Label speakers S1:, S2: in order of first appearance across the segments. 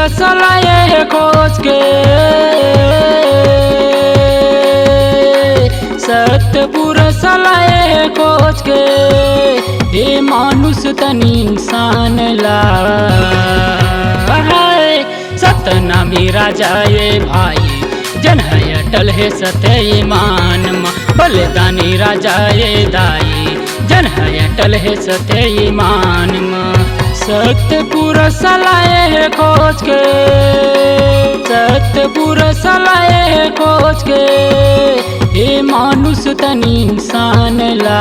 S1: पूरा सलाये खोज के, सत्य पूरा सलाये खोज के, हे मानुष तनी इंसान ला सतनामी राजा ये भाई जन है अटल है सत्य ईमान माँ, बलिदानी राजा ये दाई जन है अटल है सत्य ईमान माँ। सत्य पूरा सलाये है खोज के, सत्य पूरा सलाये है खोज के, हे मानुष तनी इंसान ला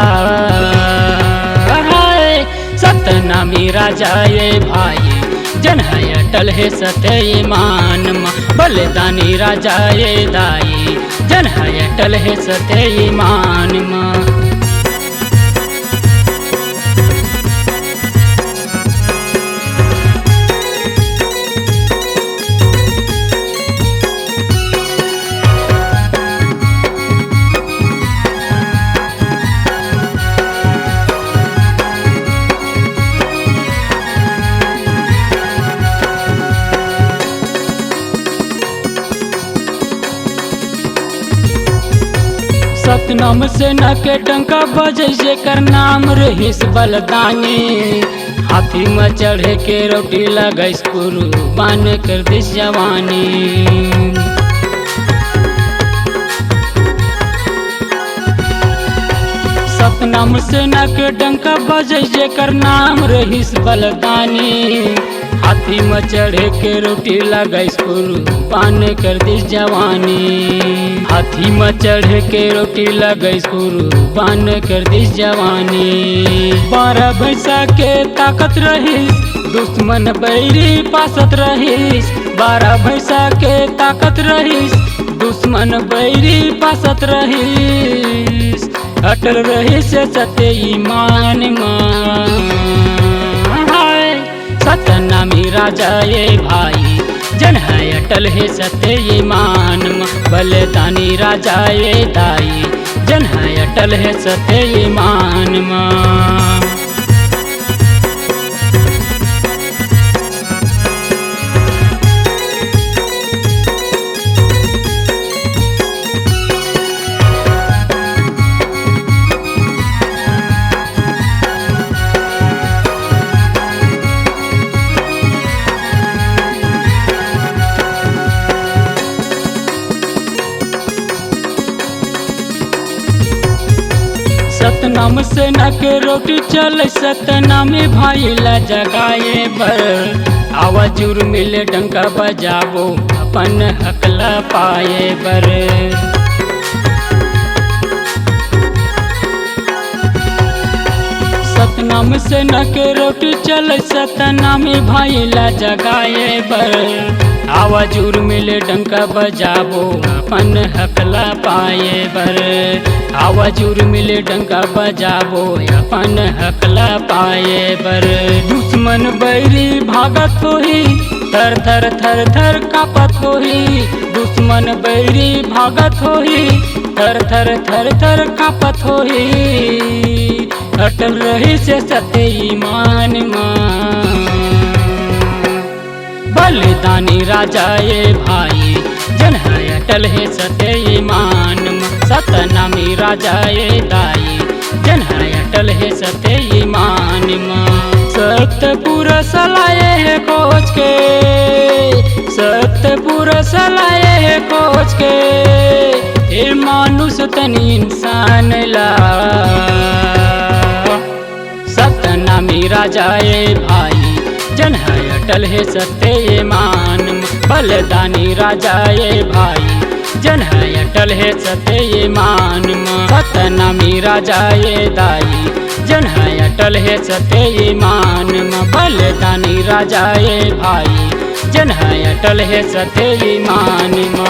S1: सतनामी राजा ये भाई जन है अटल है सत्य ईमान माँ, बलिदानी राजा ये दाई जन है अटल है सत्य ईमान माँ। सतनाम से न के डंका बजे जेकर नाम रहीस बलिदानी, हाथी में चढ़े के रोटी लगैस कुर्बान कर दिस जवानी। सतनाम से न के डंका बजे जेकर नाम रहीस बलिदानी, हाथी में चढ़े के रोटी लगैस कुर्बान कर दिस जवानी। हाथी में चढ़े के रोटी लगैस कुर्बान कर दिस जवानी। 12 भैंसा के ताकत रहीस दुश्मन बैरी पासत रहीस, 12 भैंसा के ताकत रहीस दुश्मन बैरी पासत रहीस, अटल रहीस सत्य ईमान माँ। सतनामी राजा ये भाई जन है अटल है सत्य ईमान माँ, बलिदानी राजा ये दाई जन है अटल है सत्य ईमान माँ। सतनाम से न के रोटी चल सतनामी भाई ला जगाए बर, आवाज मिले डंका बजाबो अपन हकला पाए बर। सतनाम से न के रोटी चल सतनामी भाई ला जगाए बर, आवाज मिले डंका बजाबो अपन हकला पाए बर। आवाज मिले डंका बजाबो अपन हकला पाए बर। दुश्मन बैरी भागत होही थर थर थर थर कापत होही, दुश्मन बैरी भागत होही थर थर थर थर कापत होही, अटल रही से सत्य ईमान माँ। बलिदानी राजा ये भाई जन है अटल है सत्य ईमान माँ, सतनामी राजा ये दाई जन है अटल है सत्य ईमान माँ। सत्य पूरा सलाये है खोज के, सत्य पूरा सलाये है खोज के, हे मानुष तनी इंसान ला सतनामी राजा ये भाई जन है अटल है सत्य ईमान माँ, बलिदानी राजा ये भाई जन है अटल है सत्य ईमान माँ। सतनामी राजा ये दाई जन है अटल है सत्य ईमान माँ, बलिदानी राजा ये भाई जन है अटल है सत्य ईमान माँ।